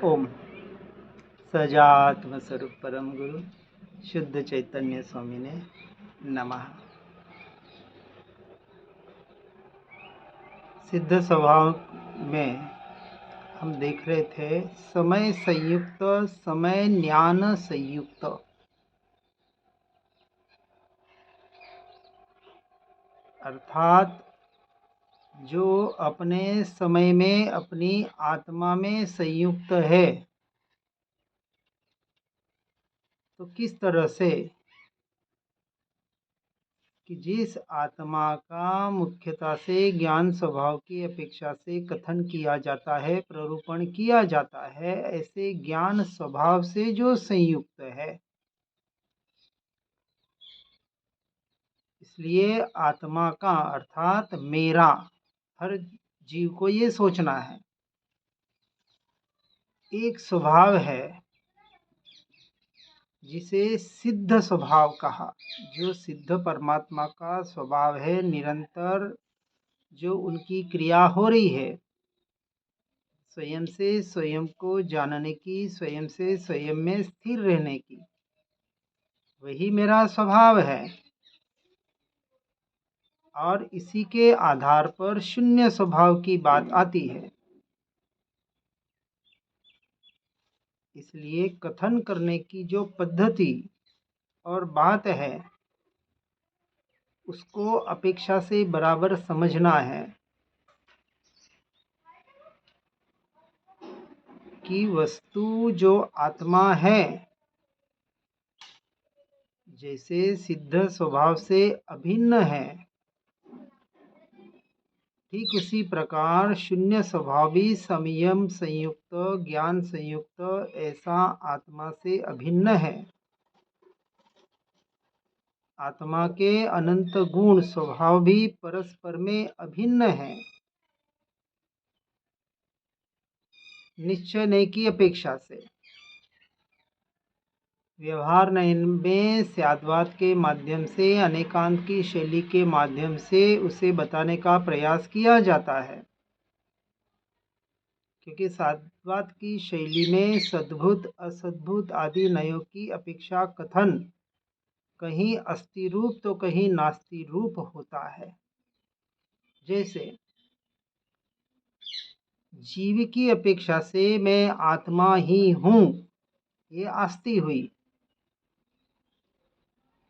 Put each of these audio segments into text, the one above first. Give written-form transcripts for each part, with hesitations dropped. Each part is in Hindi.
ओम सजात्म स्वरूप परम गुरु शुद्ध चैतन्य स्वामी ने नमः। सिद्ध स्वभाव में हम देख रहे थे समय संयुक्त, समय ज्ञान संयुक्त। अर्थात जो अपने समय में अपनी आत्मा में संयुक्त है, तो किस तरह से कि जिस आत्मा का मुख्यता से ज्ञान स्वभाव की अपेक्षा से कथन किया जाता है, प्ररूपण किया जाता है, ऐसे ज्ञान स्वभाव से जो संयुक्त है, इसलिए आत्मा का अर्थात मेरा, हर जीव को ये सोचना है, एक स्वभाव है जिसे सिद्ध स्वभाव कहा। जो सिद्ध परमात्मा का स्वभाव है, निरंतर जो उनकी क्रिया हो रही है, स्वयं से स्वयं को जानने की, स्वयं से स्वयं में स्थिर रहने की, वही मेरा स्वभाव है। और इसी के आधार पर शून्य स्वभाव की बात आती है। इसलिए कथन करने की जो पद्धति और बात है, उसको अपेक्षा से बराबर समझना है कि वस्तु जो आत्मा है, जैसे सिद्ध स्वभाव से अभिन्न है, ठीक उसी प्रकार शून्य स्वभाव भी संयम संयुक्त, ज्ञान संयुक्त ऐसा आत्मा से अभिन्न है। आत्मा के अनंत गुण स्वभाव भी परस्पर में अभिन्न है, निश्चय की अपेक्षा से। व्यवहार में स्याद्वाद के माध्यम से, अनेकांत की शैली के माध्यम से उसे बताने का प्रयास किया जाता है, क्योंकि साद्वाद की शैली में सद्भुत असद्भुत आदि नयों की अपेक्षा कथन कहीं अस्ति रूप तो कहीं नास्ति रूप होता है। जैसे जीव की अपेक्षा से मैं आत्मा ही हूँ, ये आस्ति हुई।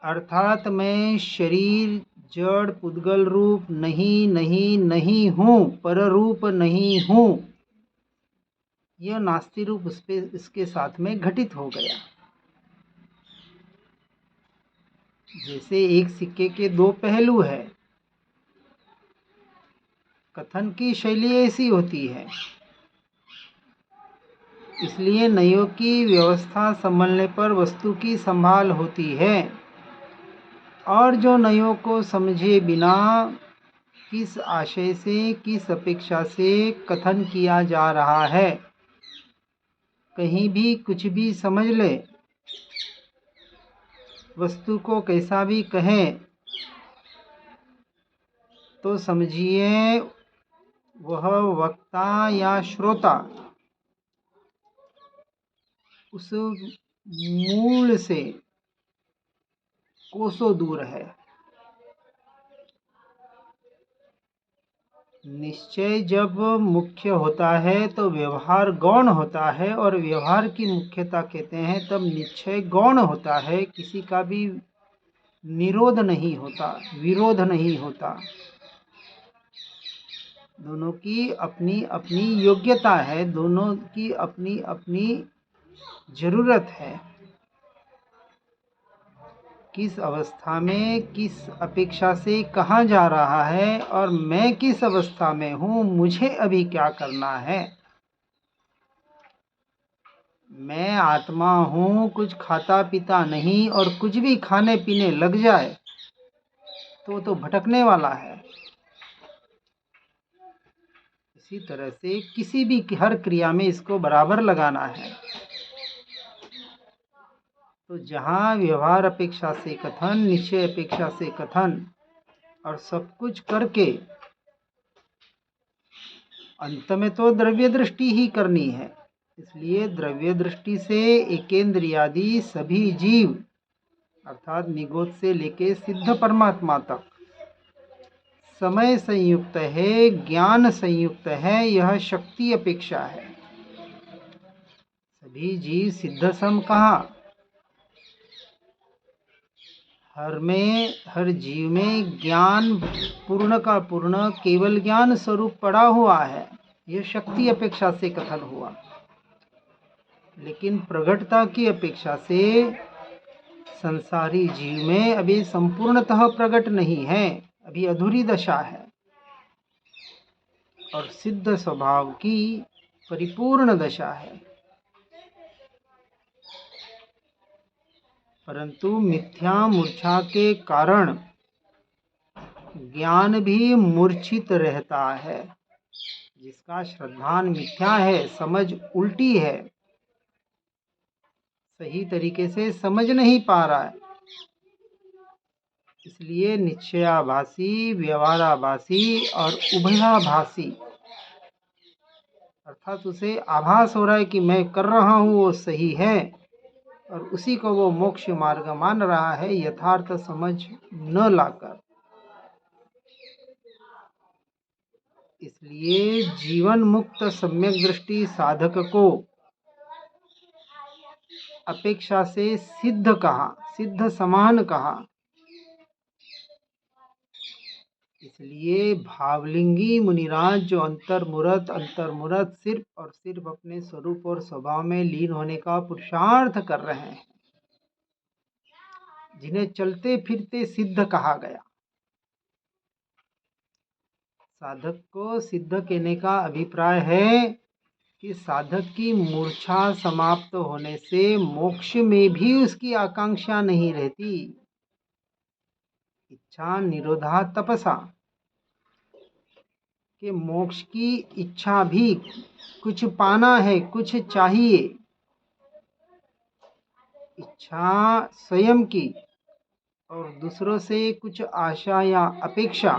अर्थात मैं शरीर जड़ पुद्गल रूप नहीं हूँ, पर रूप नहीं हूँ, यह नास्ति रूप इसके साथ में घटित हो गया। जैसे एक सिक्के के दो पहलू है, कथन की शैली ऐसी होती है। इसलिए नयों की व्यवस्था संभलने पर वस्तु की संभाल होती है, और जो नयों को समझे बिना किस आशय से, किस अपेक्षा से कथन किया जा रहा है, कहीं भी कुछ भी समझ ले, वस्तु को कैसा भी कहें, तो समझिए वह वक्ता या श्रोता उस मूल से कोसों दूर है। निश्चय जब मुख्य होता है तो व्यवहार गौण होता है, और व्यवहार की मुख्यता कहते हैं तब निश्चय गौण होता है। किसी का भी निरोध नहीं होता, विरोध नहीं होता। दोनों की अपनी अपनी योग्यता है, दोनों की अपनी अपनी जरूरत है। किस अवस्था में किस अपेक्षा से कहाँ जा रहा है, और मैं किस अवस्था में हूँ, मुझे अभी क्या करना है। मैं आत्मा हूँ, कुछ खाता पीता नहीं, और कुछ भी खाने पीने लग जाए तो भटकने वाला है। इसी तरह से किसी भी हर क्रिया में इसको बराबर लगाना है। तो जहाँ व्यवहार अपेक्षा से कथन, निश्चय अपेक्षा से कथन, और सब कुछ करके अंत में तो द्रव्य दृष्टि ही करनी है। इसलिए द्रव्य दृष्टि से एकेंद्रियादि सभी जीव अर्थात निगोद से लेके सिद्ध परमात्मा तक समय संयुक्त है, ज्ञान संयुक्त है, यह शक्ति अपेक्षा है। सभी जीव सिद्ध सम कहा, हर जीव में ज्ञान पूर्ण का पूर्ण केवल ज्ञान स्वरूप पड़ा हुआ है, यह शक्ति अपेक्षा से कथन हुआ। लेकिन प्रगटता की अपेक्षा से संसारी जीव में अभी संपूर्णतः प्रकट नहीं है, अभी अधूरी दशा है, और सिद्ध स्वभाव की परिपूर्ण दशा है। परंतु मिथ्या मूर्छा के कारण ज्ञान भी मूर्छित रहता है। जिसका श्रद्धान मिथ्या है, समझ उल्टी है, सही तरीके से समझ नहीं पा रहा है, इसलिए निश्चयाभासी, व्यवहाराभासी और उभयाभासी अर्थात उसे आभास हो रहा है कि मैं कर रहा हूँ वो सही है, और उसी को वो मोक्ष मार्ग मान रहा है, यथार्थ समझ न लाकर। इसलिए जीवन मुक्त सम्यक दृष्टि साधक को अपेक्षा से सिद्ध कहा, सिद्ध समान कहा। इसलिए भावलिंगी मुनिराज जो अंतर्मुरत सिर्फ और सिर्फ अपने स्वरूप और स्वभाव में लीन होने का पुरुषार्थ कर रहे हैं, जिन्हें चलते फिरते सिद्ध कहा गया। साधक को सिद्ध कहने का अभिप्राय है कि साधक की मूर्छा समाप्त होने से मोक्ष में भी उसकी आकांक्षा नहीं रहती। इच्छा निरोधा तपसा, कि मोक्ष की इच्छा भी, कुछ पाना है, कुछ चाहिए, इच्छा स्वयं की और दूसरों से कुछ आशा या अपेक्षा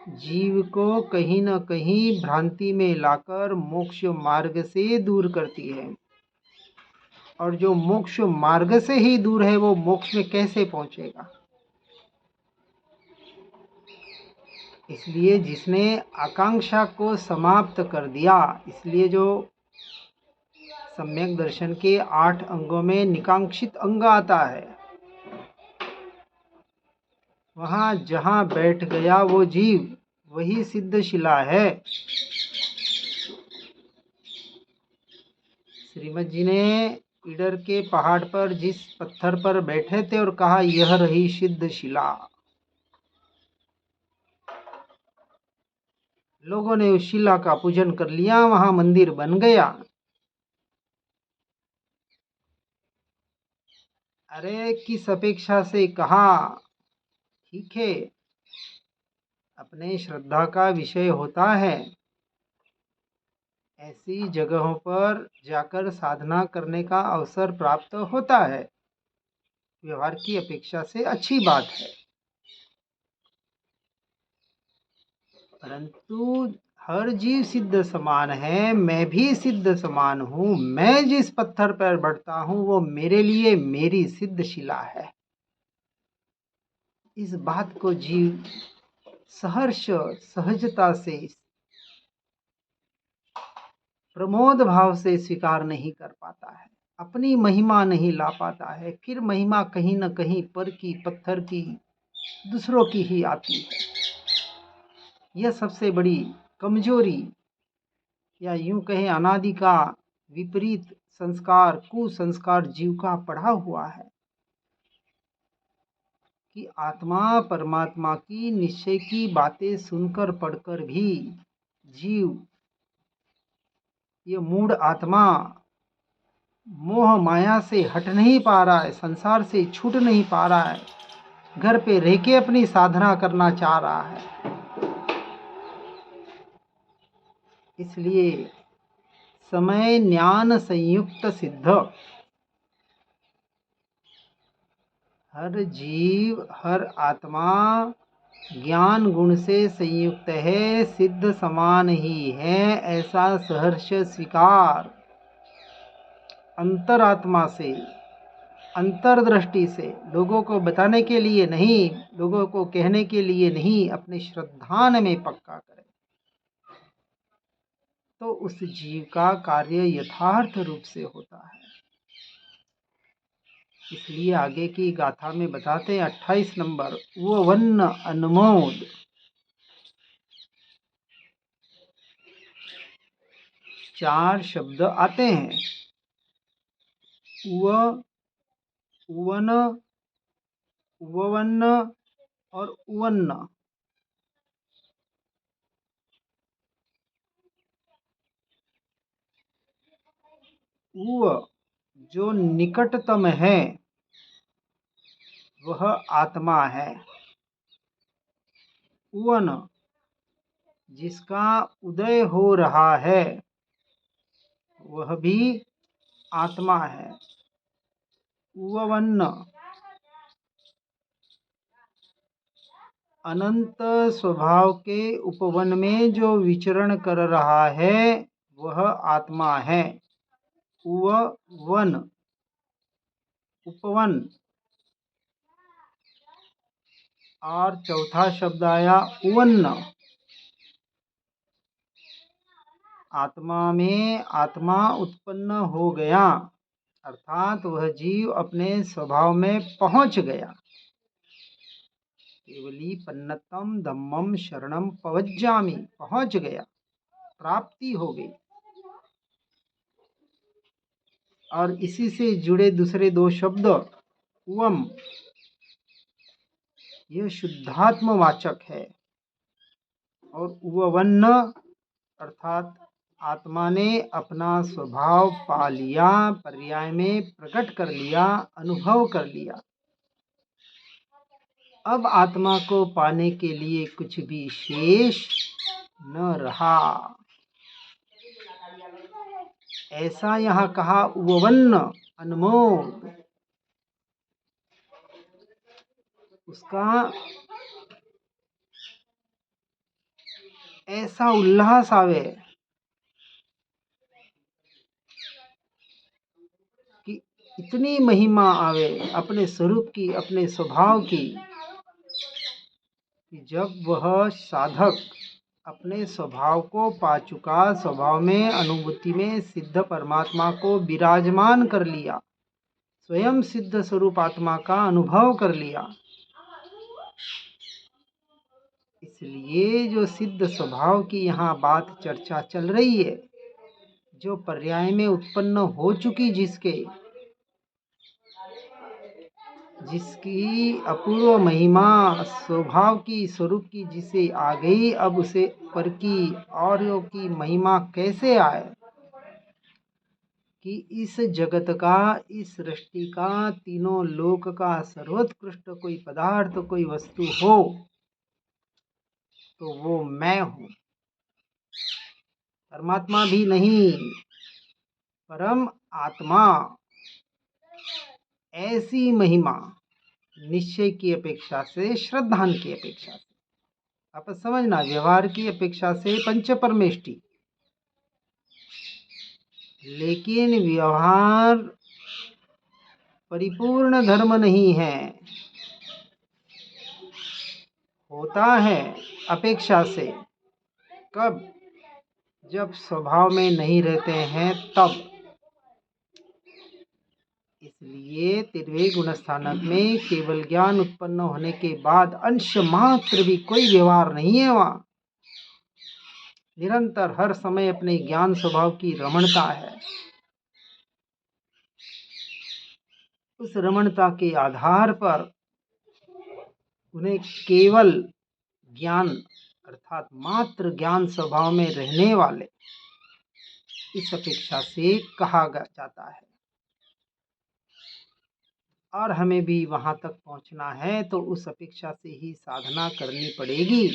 जीव को कहीं न कहीं भ्रांति में लाकर मोक्ष मार्ग से दूर करती है, और जो मोक्ष मार्ग से ही दूर है वो मोक्ष में कैसे पहुंचेगा। इसलिए जिसने आकांक्षा को समाप्त कर दिया, इसलिए जो सम्यक दर्शन के 8 अंगों में निकांक्षित अंग आता है, वहां जहां बैठ गया वो जीव वही सिद्ध शिला है। श्रीमद जी ने ईडर के पहाड़ पर जिस पत्थर पर बैठे थे और कहा यह रही सिद्ध शिला, लोगों ने उस शिला का पूजन कर लिया, वहां मंदिर बन गया। अरे किस अपेक्षा से कहा, ठीक है अपने श्रद्धा का विषय होता है, ऐसी जगहों पर जाकर साधना करने का अवसर प्राप्त होता है, व्यवहार की अपेक्षा से अच्छी बात है। परंतु हर जीव सिद्ध समान है, मैं भी सिद्ध समान हूँ। मैं जिस पत्थर पर बैठता हूँ वो मेरे लिए मेरी सिद्ध शिला है। इस बात को जीव सहर्ष सहजता से, प्रमोद भाव से स्वीकार नहीं कर पाता है, अपनी महिमा नहीं ला पाता है। फिर महिमा कहीं न कहीं पर की, पत्थर की, दूसरों की ही आती है। यह सबसे बड़ी कमजोरी, या यूं कहें अनादि का विपरीत संस्कार, कुसंस्कार जीव का पड़ा हुआ है, कि आत्मा परमात्मा की निश्चय की बातें सुनकर पढ़कर भी जीव, ये मूढ़ आत्मा मोह माया से हट नहीं पा रहा है, संसार से छूट नहीं पा रहा है, घर पे रह के अपनी साधना करना चाह रहा है। इसलिए समय ज्ञान संयुक्त सिद्ध, हर जीव हर आत्मा ज्ञान गुण से संयुक्त है, सिद्ध समान ही है, ऐसा सहर्ष स्वीकार। अंतरात्मा से, अंतर्दृष्टि से, लोगों को बताने के लिए नहीं, लोगों को कहने के लिए नहीं, अपने श्रद्धान में पक्का करे तो उस जीव का कार्य यथार्थ रूप से होता है। इसलिए आगे की गाथा में बताते हैं 28 नंबर, वो वन्न अनमोद। 4 शब्द आते हैं, व, उवन, उवन्न और उवन्न। उव जो निकटतम है वह आत्मा है। उवन जिसका उदय हो रहा है वह भी आत्मा है। उवन्न अनंत स्वभाव के उपवन में जो विचरण कर रहा है वह आत्मा है। उवन उपवन। और चौथा शब्द आया उवन्न। आत्मा में आत्मा उत्पन्न हो गया, अर्थात वह जीव अपने स्वभाव में पहुंच गया। केवली पन्नतम धम्मम शरणम पवज्जामि, पहुंच गया, प्राप्ति हो गई। और इसी से जुड़े दूसरे 2 शब्द उवम, यह शुद्धात्मवाचक है। और उवन्न अर्थात आत्मा ने अपना स्वभाव पा लिया, पर्याय में प्रकट कर लिया, अनुभव कर लिया। अब आत्मा को पाने के लिए कुछ भी शेष न रहा। ऐसा यहाँ कहा उवन्न अनमोद। उसका ऐसा उल्लास आवे कि इतनी महिमा आवे अपने स्वरूप की, अपने स्वभाव की, कि जब वह साधक अपने स्वभाव को पा चुका, स्वभाव में, अनुभूति में सिद्ध परमात्मा को विराजमान कर लिया, स्वयं सिद्ध स्वरूप आत्मा का अनुभव कर लिया, इसलिए जो सिद्ध स्वभाव की यहाँ बात चर्चा चल रही है, जो पर्याय में उत्पन्न हो चुकी, जिसकी अपूर्व महिमा स्वभाव की, स्वरूप की जिसे आ गई, अब उसे पर की और की महिमा कैसे आए कि इस जगत का, इस सृष्टि का, तीनों लोक का सर्वोत्कृष्ट कोई पदार्थ, कोई वस्तु हो तो वो मैं हूँ। परमात्मा भी नहीं, परम आत्मा। ऐसी महिमा निश्चय की अपेक्षा से, श्रद्धान की अपेक्षा से, आप समझना, व्यवहार की अपेक्षा से पंच परमेष्टि। लेकिन व्यवहार परिपूर्ण धर्म नहीं है, होता है अपेक्षा से। कब? जब स्वभाव में नहीं रहते हैं तब। इसलिए 13वें गुण स्थानक में केवल ज्ञान उत्पन्न होने के बाद अंश मात्र भी कोई व्यवहार नहीं है। वहाँ निरंतर हर समय अपने ज्ञान स्वभाव की रमणता है। उस रमणता के आधार पर उन्हें केवल ज्ञान अर्थात मात्र ज्ञान स्वभाव में रहने वाले, इस अपेक्षा से कहा जाता है। और हमें भी वहां तक पहुंचना है तो उस अपेक्षा से ही साधना करनी पड़ेगी,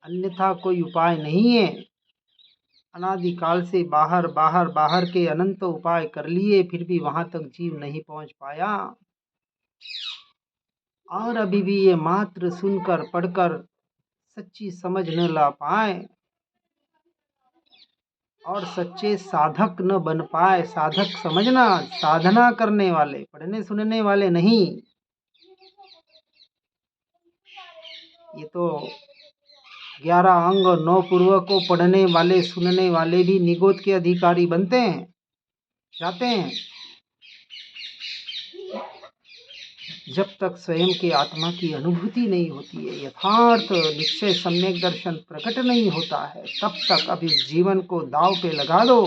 अन्यथा कोई उपाय नहीं है। अनादिकाल से बाहर बाहर बाहर के अनंत उपाय कर लिए, फिर भी वहां तक जीव नहीं पहुंच पाया। और अभी भी ये मात्र सुनकर पढ़कर सच्ची समझ न ला पाए और सच्चे साधक न बन पाए। साधक समझना, साधना करने वाले, पढ़ने सुनने वाले नहीं। ये तो 11 अंग और 9 पूर्व को पढ़ने वाले सुनने वाले भी निगोद के अधिकारी बनते हैं, जाते हैं। जब तक स्वयं के आत्मा की अनुभूति नहीं होती है, यथार्थ निश्चय सम्यक दर्शन प्रकट नहीं होता है, तब तक अब इस जीवन को दांव पे लगा दो।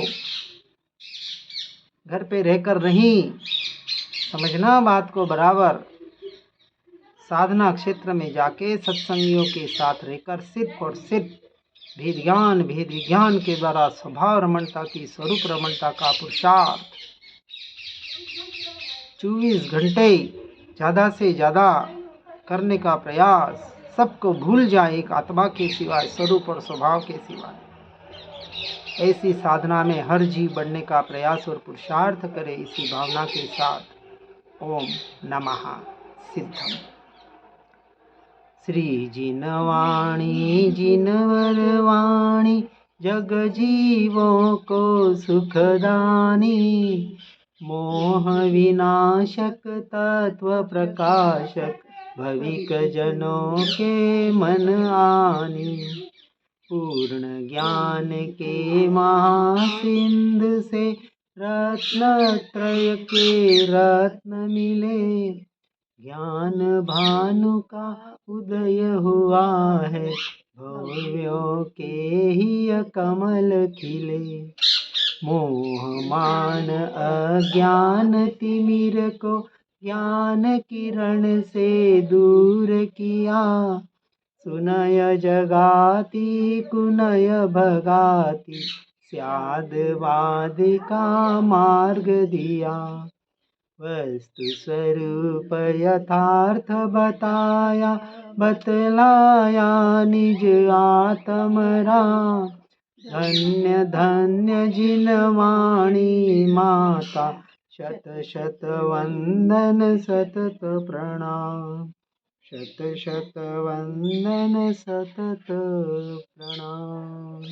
घर पे रहकर नहीं, समझना बात को बराबर। साधना क्षेत्र में जाके सत्संगियों के साथ रहकर सिर्फ और सिर्फ भेद विज्ञान के द्वारा स्वभाव रमणता की, स्वरूप रमणता का पुरुषार्थ 24 घंटे ज़्यादा से ज़्यादा करने का प्रयास। सबको भूल जाए एक आत्मा के सिवाय, स्वरूप और स्वभाव के सिवाय। ऐसी साधना में हर जीव बढ़ने का प्रयास और पुरुषार्थ करे, इसी भावना के साथ ओम नमः सिद्धम। श्री जिनवाणी जिनवर वाणी, जग जीवों को सुखदानी। मोह विनाशक तत्व प्रकाशक, भविक जनों के मन आनी। पूर्ण ज्ञान के महासिंधु से रत्न त्रय के रत्न मिले। ज्ञान भानु का उदय हुआ है, भव्यों के ही कमल खिले। मोह मान अज्ञान तिमिर को ज्ञान किरण से दूर किया। सुनय जगाती कुनय भगाती, स्यादवाद का मार्ग दिया। वस्तु स्वरूप यथार्थ बताया, बतलाया निज आत्मरा। धन्य धन्य जिनवाणी माता, शत शत वंदन सतत प्रणाम। शत शत वंदन सतत प्रणाम।